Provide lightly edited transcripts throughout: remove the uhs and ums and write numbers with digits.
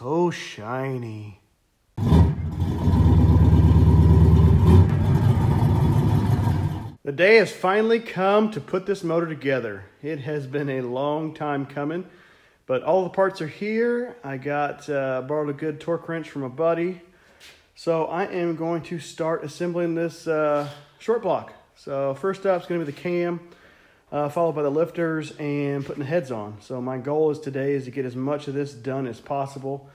so shiny. The day has finally come to put this motor together. It has been a long time coming, but all the parts are here. I borrowed a good torque wrench from a buddy. So I am going to start assembling this short block. So first up is going to be the cam, followed by the lifters and putting the heads on. So my goal today is to get as much of this done as possible.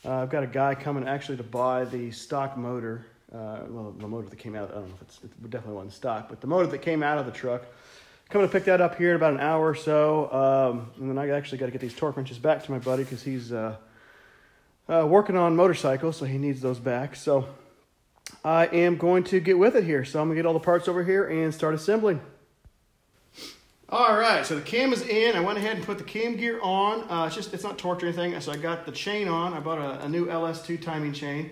I've got a guy coming actually to buy the stock motor. Well, the motor that came out, I don't know if it definitely wasn't stock, but the motor that came out of the truck. Coming to pick that up here in about an hour or so. And then I actually got to get these torque wrenches back to my buddy because he's working on motorcycles, so he needs those back. So I am going to get with it here. So I'm going to get all the parts over here and start assembling. All right, so the cam is in. I went ahead and put the cam gear on. It's not torqued or anything, so I got the chain on. I bought a new LS2 timing chain.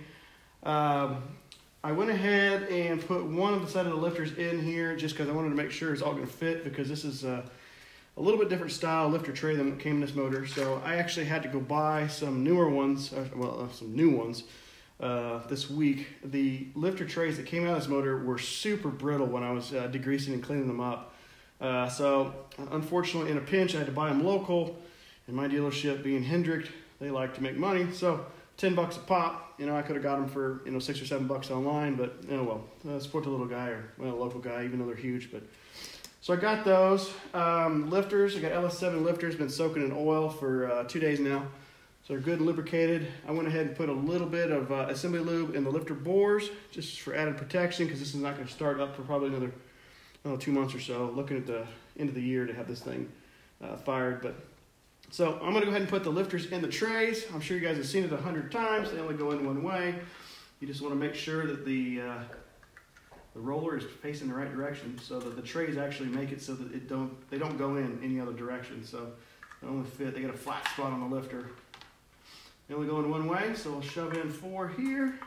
I went ahead and put one of the set of the lifters in here just because I wanted to make sure it's all going to fit, because this is a little bit different style lifter tray than what came in this motor. So I actually had to go buy some newer ones, some new ones this week. The lifter trays that came out of this motor were super brittle when I was degreasing and cleaning them up. So unfortunately, in a pinch, I had to buy them local. And my dealership, being Hendrick, they like to make money. So $10 a pop. I could have got them for, $6 or $7 online, but, support the little guy or, local guy, even though they're huge. But so I got those lifters. I got LS7 lifters, been soaking in oil for 2 days now. So they're good and lubricated. I went ahead and put a little bit of assembly lube in the lifter bores, just for added protection, because this is not going to start up for probably another 2 months or so. Looking at the end of the year to have this thing fired, but. So I'm going to go ahead and put the lifters in the trays. I'm sure you guys have seen it 100 times. They only go in one way. You just want to make sure that the roller is facing the right direction, so that the trays actually make it so that they don't go in any other direction. So they only fit. They got a flat spot on the lifter. They only go in one way, so we'll shove in 4 here.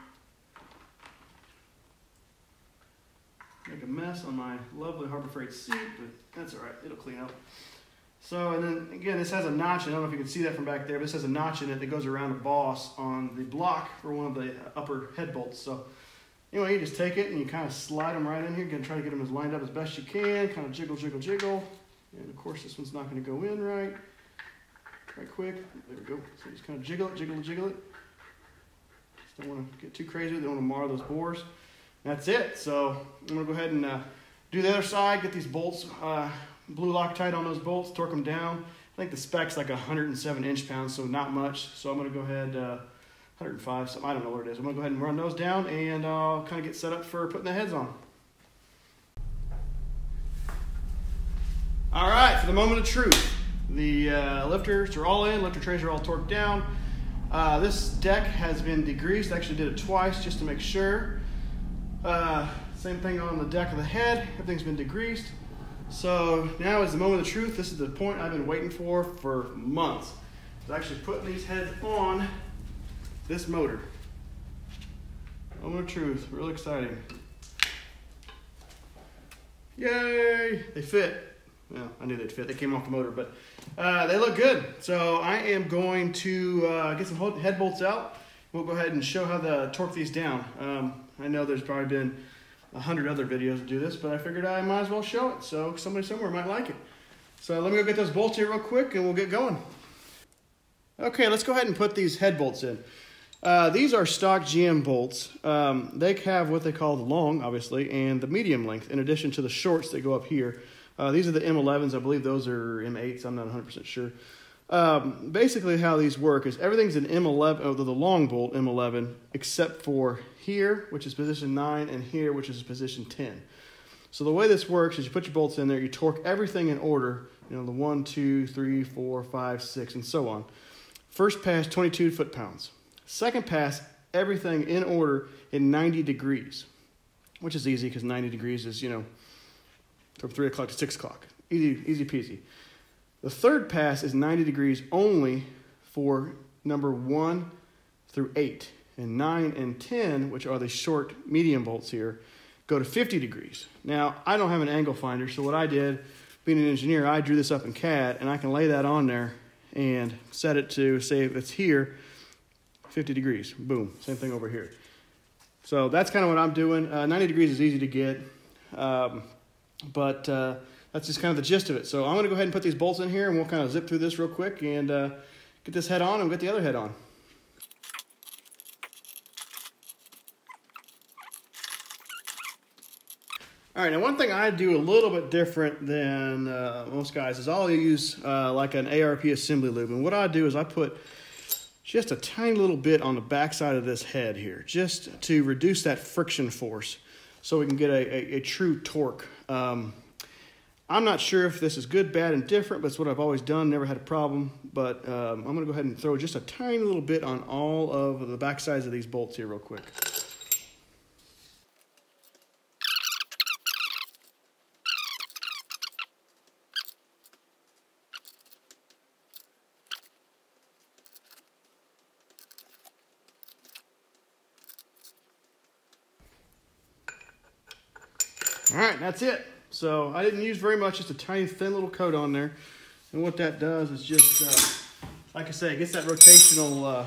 Make a mess on my lovely Harbor Freight seat, but that's all right. It'll clean up. So, and then again, this has a notch. I don't know if you can see that from back there, but this has a notch in it that goes around a boss on the block for one of the upper head bolts. So anyway, you just take it and you kind of slide them right in here. You're going to try to get them as lined up as best you can. Kind of jiggle, jiggle, jiggle. And of course, this one's not going to go in right quick. There we go. So just kind of jiggle it, jiggle it, jiggle it. Just don't want to get too crazy. They don't want to mar those bores. That's it. So I'm going to go ahead and do the other side. Get these bolts blue Loctite on those bolts, torque them down. I think the spec's like 107 inch-pounds, so not much. So I'm going to go ahead, 105, something, I don't know what it is. I'm going to go ahead and run those down and kind of get set up for putting the heads on. All right, for the moment of truth. The lifters are all in, lifter trays are all torqued down. This deck has been degreased. I actually did it twice just to make sure. Same thing on the deck of the head. Everything's been degreased. So now is the moment of truth. This is the point I've been waiting for months. It's actually putting these heads on this motor. Moment of truth, really exciting. Yay! They fit. Well, I knew they'd fit. They came off the motor, but they look good. So I am going to get some head bolts out. We'll go ahead and show how to torque these down. I know there's probably been 100 other videos to do this, but I figured I might as well show it, so somebody somewhere might like it. So let me go get those bolts here real quick and we'll get going. Okay, let's go ahead and put these head bolts in. These are stock GM bolts. They have what they call the long, obviously, and the medium length, in addition to the shorts that go up here. These are the M11s. I believe those are M8s. I'm not 100% sure. Basically how these work is everything's an M11, the long bolt M11, except for here, which is position 9, and here, which is position 10. So the way this works is you put your bolts in there, you torque everything in order, the 1, 2, 3, 4, 5, 6, and so on. First pass, 22 foot-pounds. Second pass, everything in order in 90 degrees, which is easy because 90 degrees is, from 3 o'clock to 6 o'clock. Easy peasy. The third pass is 90 degrees only for number 1 through 8. And 9 and 10, which are the short medium bolts here, go to 50 degrees. Now, I don't have an angle finder, so what I did, being an engineer, I drew this up in CAD, and I can lay that on there and set it to, say if it's here, 50 degrees. Boom. Same thing over here. So that's kind of what I'm doing. 90 degrees is easy to get, but that's just kind of the gist of it. So I'm going to go ahead and put these bolts in here, and we'll kind of zip through this real quick and get this head on and get the other head on. All right, now one thing I do a little bit different than most guys is I'll use like an ARP assembly lube. And what I do is I put just a tiny little bit on the back side of this head here, just to reduce that friction force so we can get a true torque. I'm not sure if this is good, bad, and different, but it's what I've always done, never had a problem. But I'm going to go ahead and throw just a tiny little bit on all of the back sides of these bolts here real quick. All right, that's it. So I didn't use very much, just a tiny thin little coat on there. And what that does is just, like I say, it gets that rotational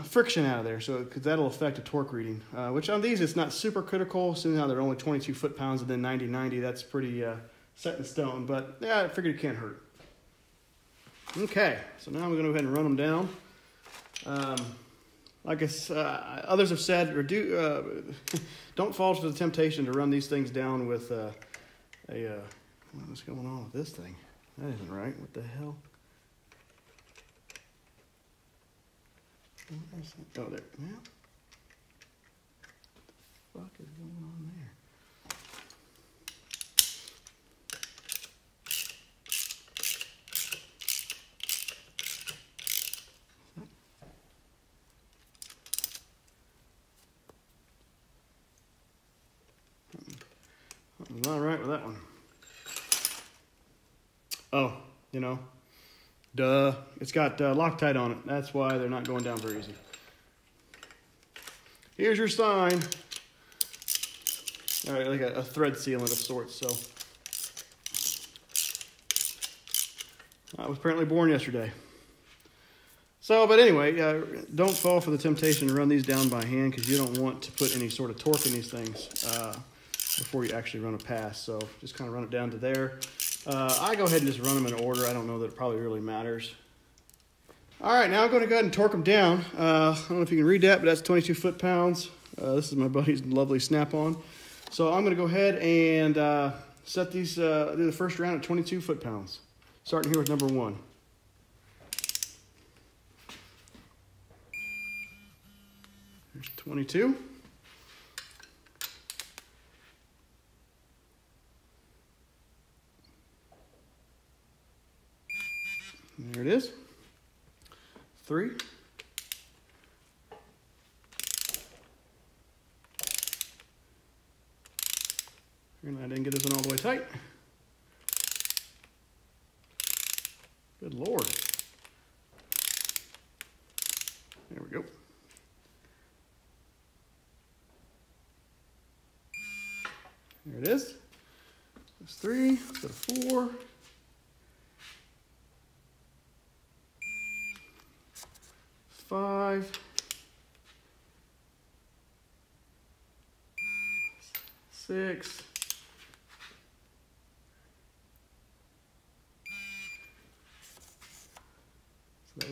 friction out of there. So because that'll affect the torque reading, which on these it's not super critical, seeing how they're only 22 foot-pounds and then 90-90, that's pretty set in stone. But yeah, I figured it can't hurt. Okay, so now I'm going to go ahead and run them down. Like others have said, don't fall to the temptation to run these things down with what's going on with this thing? That isn't right. What the hell? Oh, there. Well, what the fuck is going on there? Something's not right with that one. Oh, you know, duh. It's got Loctite on it. That's why they're not going down very easy. Here's your sign. All right, like a thread sealant of sorts. So I was apparently born yesterday. So, but anyway, don't fall for the temptation to run these down by hand, because you don't want to put any sort of torque in these things before you actually run a pass. So just kind of run it down to there. I go ahead and just run them in order. I don't know that it probably really matters. All right, now I'm going to go ahead and torque them down. I don't know if you can read that, but that's 22 foot-pounds. This is my buddy's lovely Snap-on. So I'm going to go ahead and set these, do the first round at 22 foot-pounds. Starting here with number 1. There's 22. There it is. 3. And I didn't get this one all the way tight. Good Lord. There we go. There it is. That's 3. Let's go to 4. 5. 6.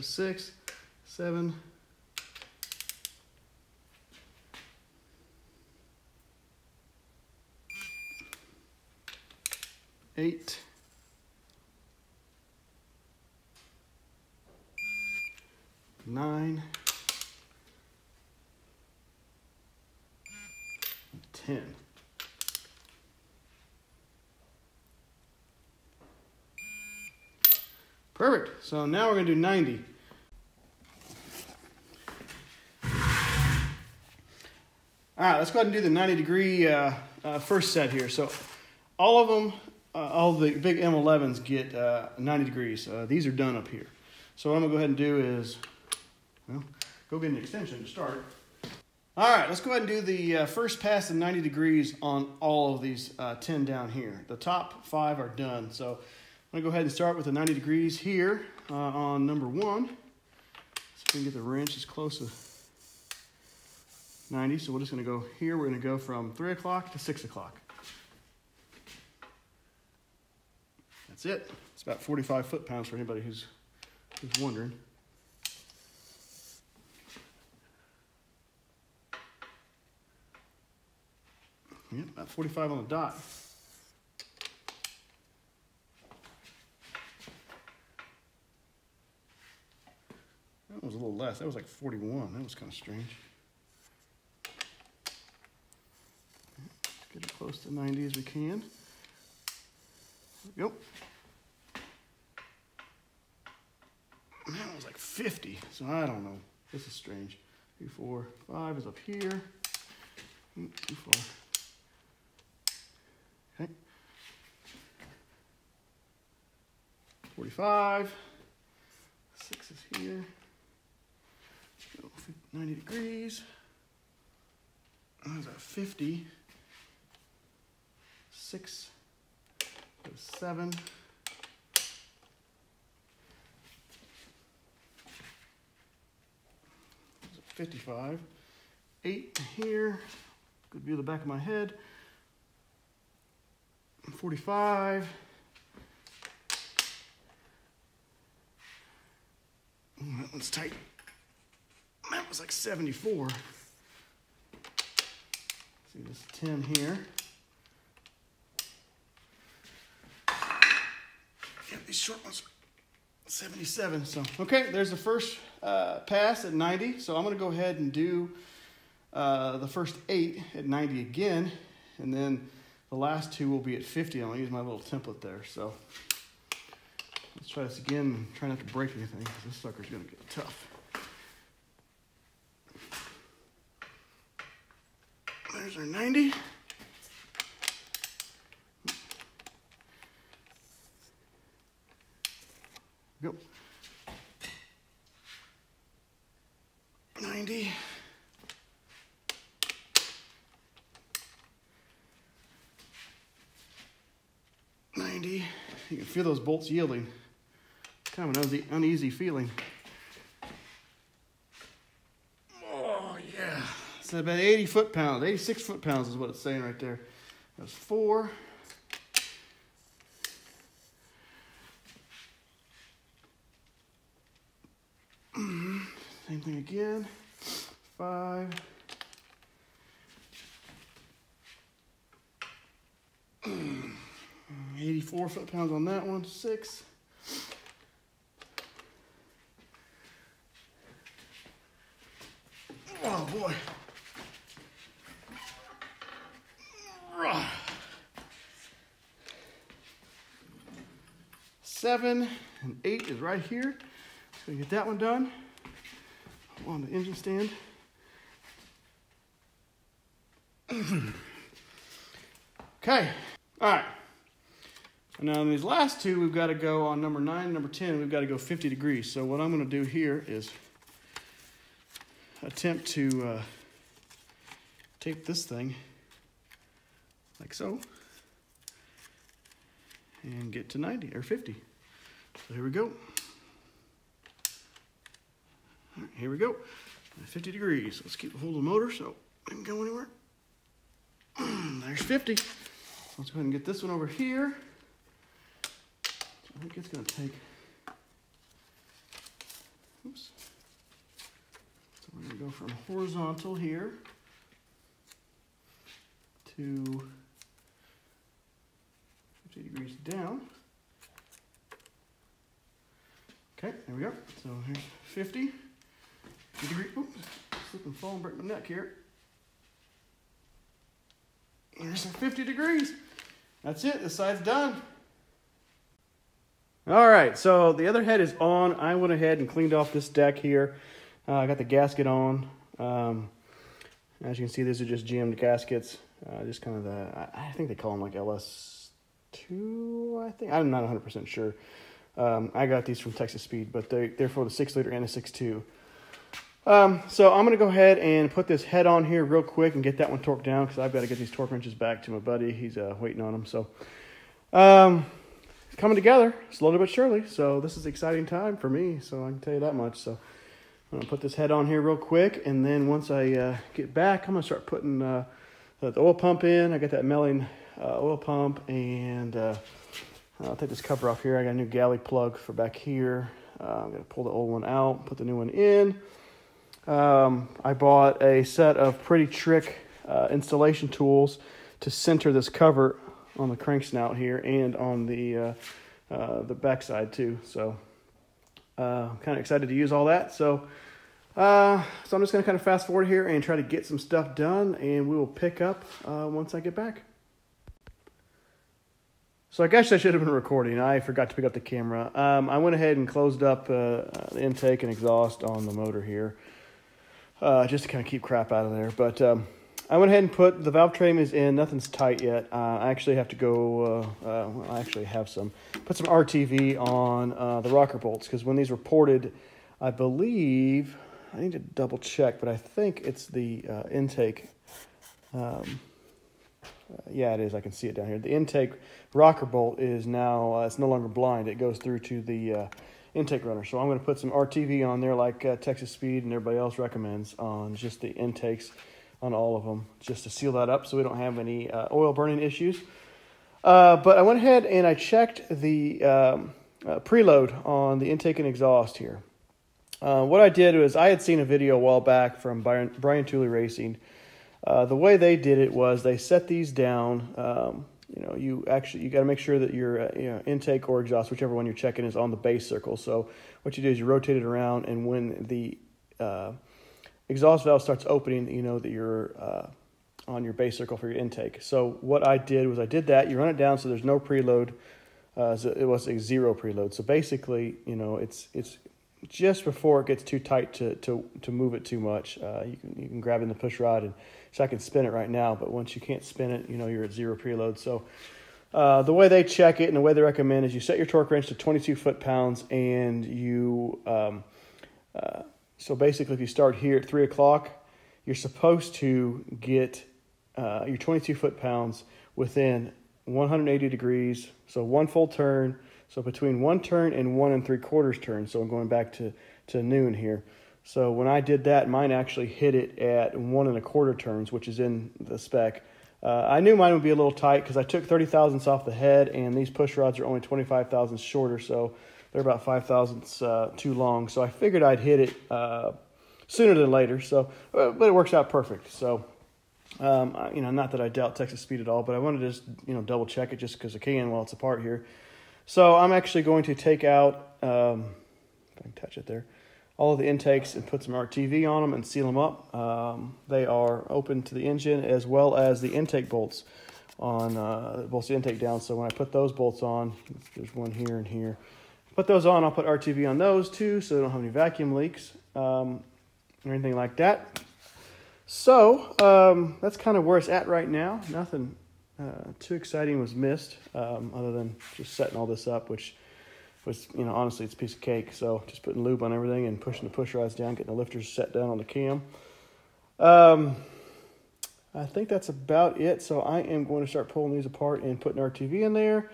6, 7, 8, 9, 10. Perfect. So now we're going to do 90. All right, let's go ahead and do the 90-degree first set here. So all of them, all the big M11s get 90 degrees. These are done up here. So what I'm going to go ahead and do is, well, go get an extension to start. All right, let's go ahead and do the first pass of 90 degrees on all of these 10 down here. The top 5 are done. So I'm going to go ahead and start with the 90 degrees here on number 1. we can get the wrench as close to 90. So we're just going to go here. We're going to go from 3 o'clock to 6 o'clock. That's it. It's about 45 foot-pounds for anybody who's wondering. Yep, about 45 on the dot. That was a little less. That was like 41. That was kind of strange. Let's get it close to 90 as we can. There we go. That was like 50, so I don't know. This is strange. 2, 4, 5 is up here. 2, 4. Okay. 45. 6 is here. Go 90 degrees. That's a 50. 6. 7. 55. 8 here. Good view of the back of my head. 45. Ooh, that one's tight. That was like 74. See this 10 here. Yeah, these short ones are 77. So, okay, there's the first pass at 90. So I'm going to go ahead and do the first 8 at 90 again. And then the last 2 will be at 50. I'm going to use my little template there. So let's try this again and try not to break anything because this sucker's going to get tough. There's our 90. Go. 90. 90. You can feel those bolts yielding. Kind of an uneasy feeling. Oh, yeah. It's about 80 foot-pounds. 86 foot-pounds is what it's saying right there. That's 4. Same thing again. 5. 84 foot-pounds on that one. 6. Oh boy. 7 and 8 is right here. So we get that one done. On the engine stand. Okay. All right. And now in these last 2, we've got to go on number 9, number 10. We've got to go 50 degrees. So what I'm going to do here is attempt to tape this thing like so and get to 90 or 50. So here we go. All right, here we go. 50 degrees. Let's keep a hold of the motor so it doesn't go anywhere. There's 50. Let's go ahead and get this one over here. I think it's going to take, oops. So we're going to go from horizontal here to 50 degrees down. Okay, there we go. So here's 50. 50 degrees. Oops, slip and fall and break my neck here. There's our 50 degrees. That's it. This side's done. All right, so the other head is on. I went ahead and cleaned off this deck here. I got the gasket on. As you can see, these are just GM gaskets. Just kind of the, I think they call them like LS2, I think. I'm not 100% sure. I got these from Texas Speed, but they're for the 6-liter and a 6.2. So I'm going to go ahead and put this head on here real quick and get that one torqued down because I've got to get these torque wrenches back to my buddy. He's waiting on them. So it's coming together slowly but surely. So this is an exciting time for me. So I can tell you that much. So I'm gonna put this head on here real quick, and then once I get back, I'm gonna start putting the oil pump in. I got that milling oil pump, and I'll take this cover off here. I got a new galley plug for back here. I'm gonna pull the old one out, put the new one in. I bought a set of Pretty Trick installation tools to center this cover on the crank snout here and on the backside too. So I'm kind of excited to use all that. So I'm just going to kind of fast forward here and try to get some stuff done, and we will pick up once I get back. So I guess I should have been recording. I forgot to pick up the camera. I went ahead and closed up the intake and exhaust on the motor here, just to kind of keep crap out of there. But I went ahead and put the valve train is in. Nothing's tight yet. I actually have to go, well, I actually have put some RTV on the rocker bolts, because when these were ported, I believe, I need to double check, but I think it's the intake. Yeah, it is. I can see it down here. The intake rocker bolt is now, it's no longer blind. It goes through to the intake runner. So I'm going to put some RTV on there like Texas Speed and everybody else recommends on just the intakes on all of them, just to seal that up so we don't have any oil burning issues. But I went ahead and I checked the preload on the intake and exhaust here. What I did was, I had seen a video a while back from Brian Tooley Racing. The way they did it was they set these down. You got to make sure that your intake or exhaust, whichever one you're checking, is on the base circle. So what you do is you rotate it around, and when the exhaust valve starts opening, you know that you're on your base circle for your intake. So what I did was I did that. You run it down so there's no preload. So it was a zero preload. So basically, it's just before it gets too tight to move it too much. You can grab in the push rod, and so I can spin it right now, but once you can't spin it, you're at zero preload. So the way they check it and the way they recommend is you set your torque wrench to 22 foot-pounds, and you so basically if you start here at 3 o'clock, you're supposed to get your 22 foot-pounds within 180 degrees, so one full turn. So between one turn and 1 3/4 turn. So I'm going back to noon here. So when I did that, mine actually hit it at 1 1/4 turns, which is in the spec. I knew mine would be a little tight because I took 30 thousandths off the head, and these push rods are only 25 thousandths shorter, so they're about 5 thousandths too long. So I figured I'd hit it sooner than later. So, but it works out perfect. So, not that I doubt Texas Speed at all, but I wanted to just double check it just because I can while it's apart here. So I'm actually going to take out, if I can touch it there, all of the intakes and put some RTV on them and seal them up. They are open to the engine as well as the intake bolts on bolts the intake down. So when I put those bolts on, there's one here and here. Put those on, I'll put RTV on those too, so they don't have any vacuum leaks or anything like that. So that's kind of where it's at right now. Nothing too exciting was missed, other than just setting all this up, which was, honestly, it's a piece of cake. So just putting lube on everything and pushing the push rods down, getting the lifters set down on the cam. I think that's about it. So I am going to start pulling these apart and putting RTV in there,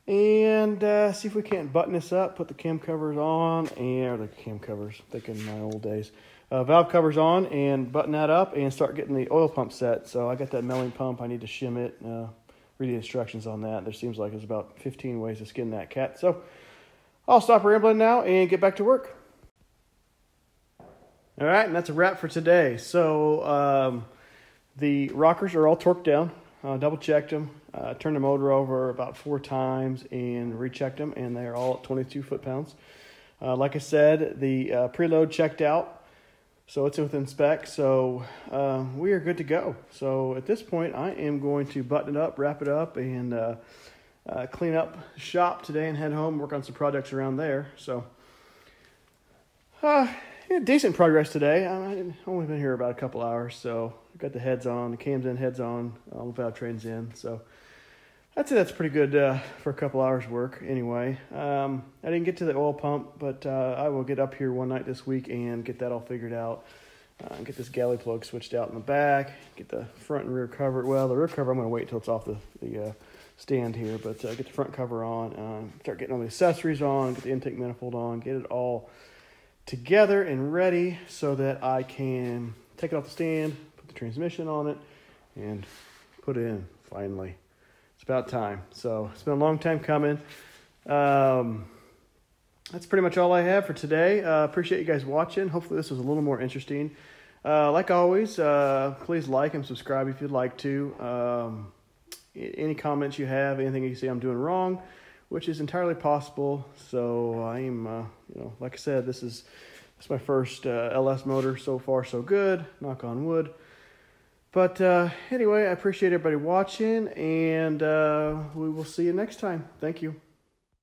and see if we can't button this up, put the cam covers on, or the cam covers, thinking my old days. Valve covers on and button that up and start getting the oil pump set. So I got that milling pump. I need to shim it, read the instructions on that. There seems like there's about 15 ways to skin that cat. So I'll stop rambling now and get back to work. All right, and that's a wrap for today. So the rockers are all torqued down. Double checked them, turned the motor over about 4 times and rechecked them, and they're all at 22 foot-pounds. Like I said, the preload checked out. So it's within spec, so we are good to go. So at this point, I am going to button it up, wrap it up, and clean up shop today and head home, work on some projects around there. So decent progress today. I've only been here about a couple hours, so I've got the heads on, the cams in, heads on, all the valve trains in. So I'd say that's pretty good for a couple hours work anyway. I didn't get to the oil pump, but I will get up here one night this week and get that all figured out. Get this galley plug switched out in the back, get the front and rear cover. Well, the rear cover I'm going to wait until it's off the stand here, but get the front cover on, start getting all the accessories on, get the intake manifold on, get it all together and ready so that I can take it off the stand, put the transmission on it, and put it in finally. It's about time. So it's been a long time coming. That's pretty much all I have for today. Appreciate you guys watching. Hopefully this was a little more interesting. Like always, please like and subscribe if you'd like to. Any comments you have, anything you see I'm doing wrong, which is entirely possible. So I'm, like I said, this is my first LS motor. So far, so good. Knock on wood. But anyway, I appreciate everybody watching, and we will see you next time. Thank you.